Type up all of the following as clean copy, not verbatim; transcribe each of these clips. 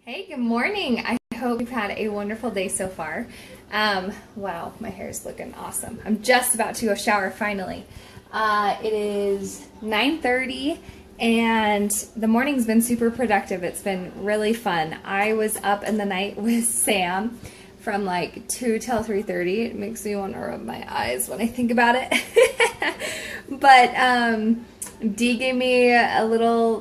Hey, good morning. I hope you've had a wonderful day so far. Wow, my hair is looking awesome. I'm just about to go shower finally. It is 9:30 and the morning's been super productive. It's been really fun. I was up in the night with Sam from like 2 till 3:30. It makes me want to rub my eyes when I think about it. But Dee gave me a little,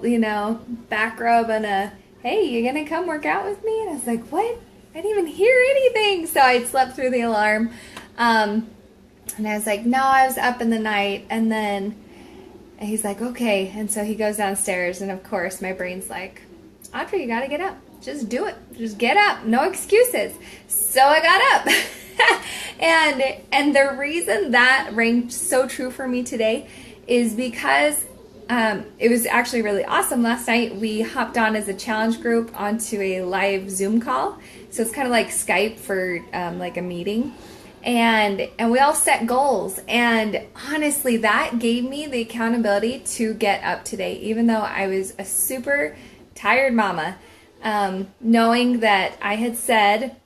back rub and hey, you gonna come work out with me? And I was like, what? I didn't even hear anything. So I slept through the alarm. And I was like, no, I was up in the night. And then he's like, okay. And so he goes downstairs. And of course, my brain's like, Audrey, you gotta get up. Just do it. Just get up. No excuses. So I got up. and the reason that rang so true for me today is because it was actually really awesome. Last night we hopped on as a challenge group onto a live Zoom call. So it's kind of like Skype for like a meeting. And we all set goals. And honestly, that gave me the accountability to get up today, even though I was a super tired mama, knowing that I had said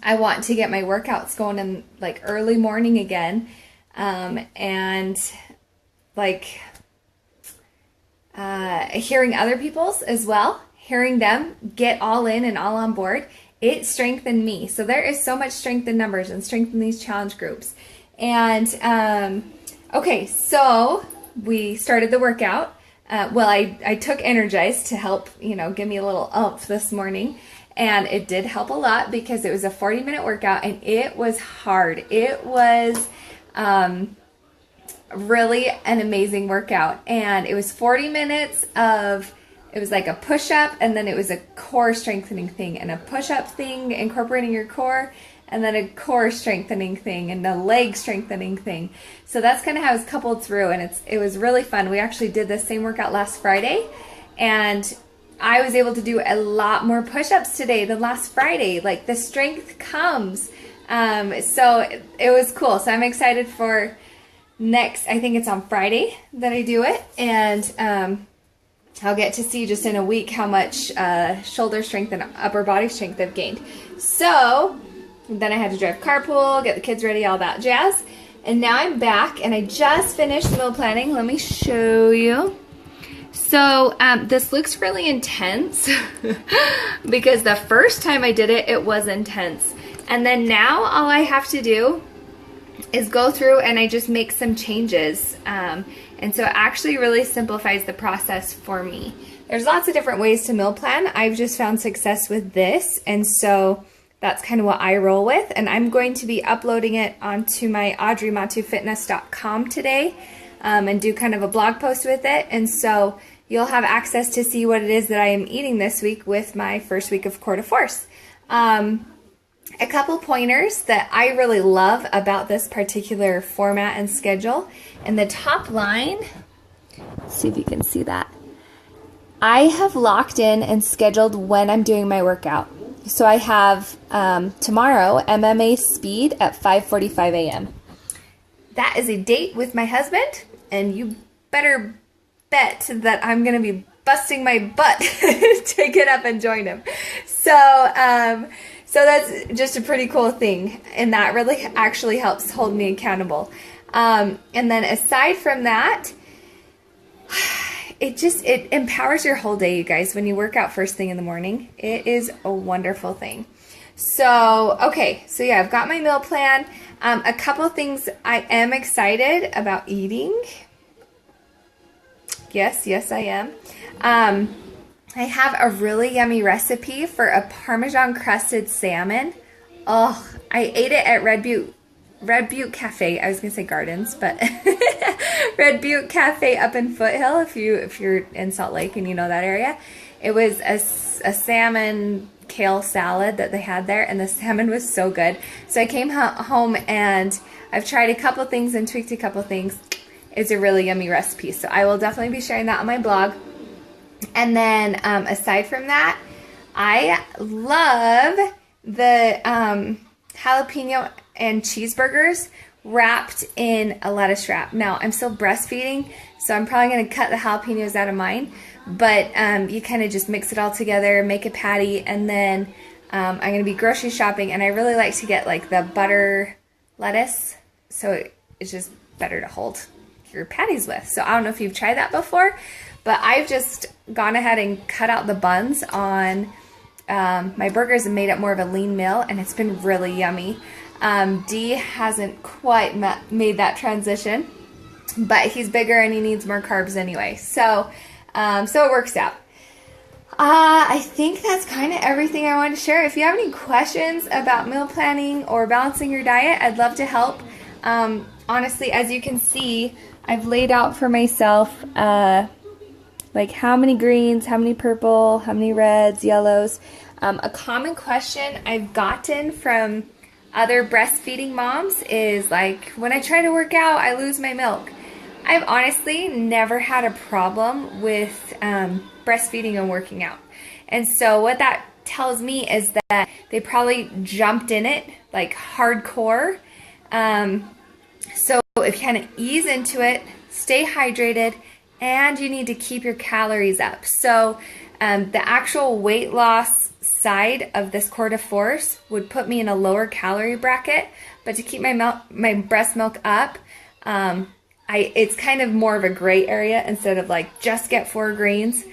I want to get my workouts going in like early morning again. And like hearing other people's as well, hearing them get all in and all on board, it strengthened me. So there is so much strength in numbers and strength in these challenge groups. And okay, so we started the workout. I took Energize to help, give me a little oomph this morning. And it did help a lot because it was a 40-minute workout and it was hard. It was really an amazing workout. And it was 40 minutes of, it was like a push-up, and then it was a core strengthening thing, and a push-up thing incorporating your core, and then a core strengthening thing, and a leg strengthening thing. So that's kind of how it's coupled through, and it was really fun. We actually did the same workout last Friday, and I was able to do a lot more push-ups today than last Friday. Like, the strength comes. So it was cool. So I'm excited for next, I think it's on Friday that I do it, and I'll get to see just in a week how much shoulder strength and upper body strength I've gained. So then I had to drive carpool, get the kids ready, all that jazz. And now I'm back, and I just finished meal planning. Let me show you. So this looks really intense because the first time I did it, it was intense. And then now all I have to do is go through and I just make some changes. And so it actually really simplifies the process for me. There's lots of different ways to meal plan. I've just found success with this. And so that's kind of what I roll with. And I'm going to be uploading it onto my audreymatufitness.com today and do kind of a blog post with it. And so you'll have access to see what it is that I am eating this week with my first week of Core de Force. A couple pointers that I really love about this particular format and schedule. In the top line, let's see if you can see that. I have locked in and scheduled when I'm doing my workout. So I have tomorrow MMA speed at 5:45 a.m. That is a date with my husband, and you better bet that I'm going to be busting my butt to get up and join him. So that's just a pretty cool thing, and that really actually helps hold me accountable. And then aside from that, it empowers your whole day, you guys, when you work out first thing in the morning. It is a wonderful thing. So, okay, so yeah, I've got my meal plan. A couple things I am excited about eating. Yes, I am. I have a really yummy recipe for a Parmesan crusted salmon. Oh, I ate it at Red Butte Cafe. I was gonna say Gardens, but Red Butte Cafe up in Foothill. If you're in Salt Lake and you know that area, it was a salmon kale salad that they had there, and the salmon was so good. So I came home and I've tried a couple things and tweaked a couple things. It's a really yummy recipe, so I will definitely be sharing that on my blog. And then aside from that, I love the jalapeno and cheeseburgers wrapped in a lettuce wrap. Now, I'm still breastfeeding, So I'm probably going to cut the jalapenos out of mine, but you kind of just mix it all together, make a patty, and then I'm going to be grocery shopping, and I really like to get like the butter lettuce, so it's just better to hold your patties with. So I don't know if you've tried that before, but I've just gone ahead and cut out the buns on my burgers and made it more of a lean meal, and it's been really yummy. D hasn't quite made that transition, but he's bigger and he needs more carbs anyway. So it works out. I think that's kind of everything I wanted to share. If you have any questions about meal planning or balancing your diet, I'd love to help. Honestly, as you can see, I've laid out for myself like how many greens, how many purple, how many reds, yellows. A common question I've gotten from other breastfeeding moms is like, when I try to work out, I lose my milk. I've honestly never had a problem with breastfeeding and working out. And so what that tells me is that they probably jumped in it like hardcore. So if you kind of ease into it, stay hydrated, and you need to keep your calories up. So the actual weight loss side of this Core de Force would put me in a lower calorie bracket, but to keep my breast milk up, it's kind of more of a gray area instead of like just get 4 greens.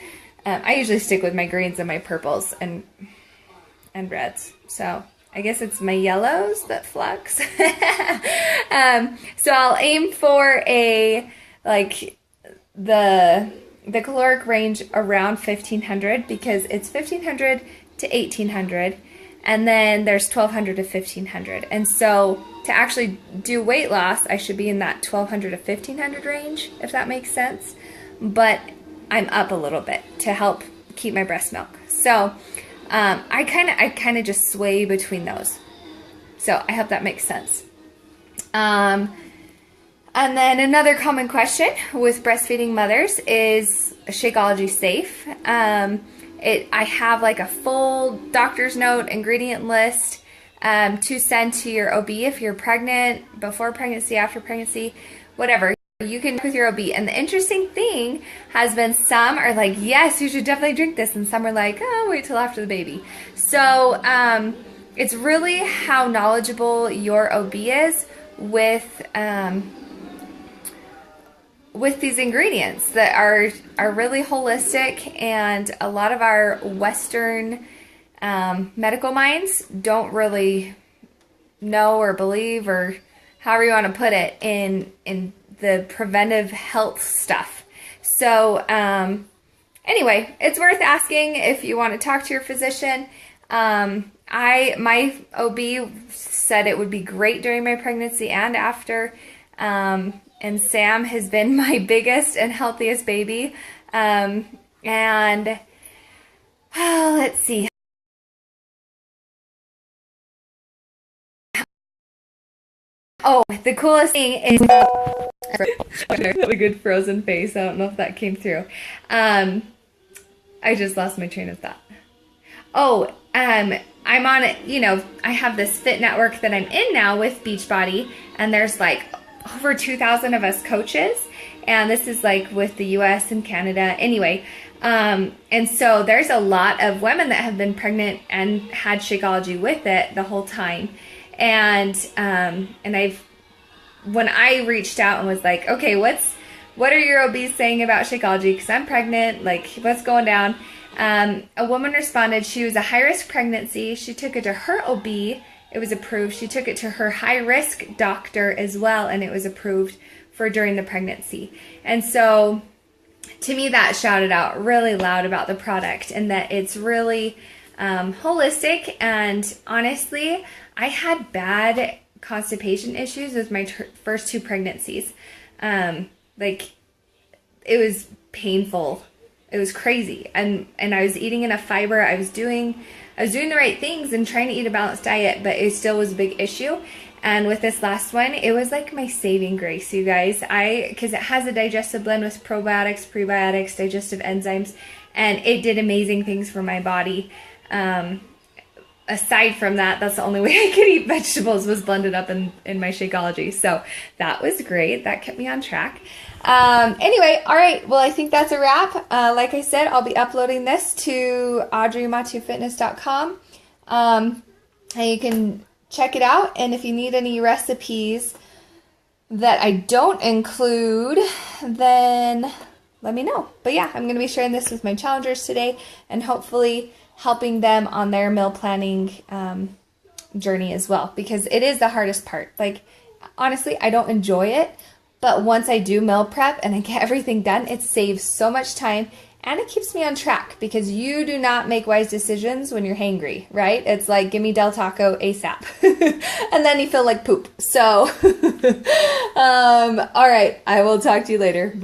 I usually stick with my greens and my purples and reds. So I guess it's my yellows that flux. So I'll aim for the caloric range around 1500, because it's 1500 to 1800, and then there's 1200 to 1500. And so to actually do weight loss, I should be in that 1200 to 1500 range, if that makes sense. But I'm up a little bit to help keep my breast milk. So I kind of just sway between those. So I hope that makes sense. And then another common question with breastfeeding mothers is Shakeology safe? I have like a full doctor's note ingredient list to send to your OB if you're pregnant, before pregnancy, after pregnancy, whatever. You can with your OB. And the interesting thing has been, some are like, yes, you should definitely drink this, and some are like, oh, wait till after the baby. So it's really how knowledgeable your OB is with these ingredients that are really holistic, and a lot of our Western medical minds don't really know or believe, or however you want to put it, in the preventive health stuff. So anyway, it's worth asking if you want to talk to your physician. My OB said it would be great during my pregnancy and after. And Sam has been my biggest and healthiest baby. Let's see. Oh, the coolest thing is a good frozen face. I don't know if that came through. I just lost my train of thought. Oh, I'm on it. I have this fit network that I'm in now with Beachbody, and there's like over 2,000 of us coaches, and this is like with the US and Canada anyway. And so there's a lot of women that have been pregnant and had Shakeology with it the whole time. And when I reached out and was like, okay, what are your OBs saying about Shakeology? Because I'm pregnant, like what's going down? A woman responded. She was a high-risk pregnancy. She took it to her OB. It was approved. She took it to her high-risk doctor as well, and it was approved for during the pregnancy. And so to me, that shouted out really loud about the product, and that it's really holistic. And honestly, I had bad constipation issues with my first 2 pregnancies. Like, it was painful. It was crazy. And I was eating enough fiber. I was doing the right things and trying to eat a balanced diet, but it still was a big issue. And with this last one, it was like my saving grace, you guys. Because it has a digestive blend with probiotics, prebiotics, digestive enzymes, and it did amazing things for my body. aside from that, that's the only way I could eat vegetables was blended up in my Shakeology. So that was great. That kept me on track. Anyway, all right. Well, I think that's a wrap. Like I said, I'll be uploading this to audreymatufitness.com. And you can check it out. And if you need any recipes that I don't include, then let me know. But yeah, I'm going to be sharing this with my challengers today and hopefully helping them on their meal planning journey as well, because it is the hardest part. Like, honestly, I don't enjoy it, but once I do meal prep and I get everything done, it saves so much time and it keeps me on track, because you do not make wise decisions when you're hangry, right? It's like, give me Del Taco ASAP. And then you feel like poop. So, all right, I will talk to you later. Bye.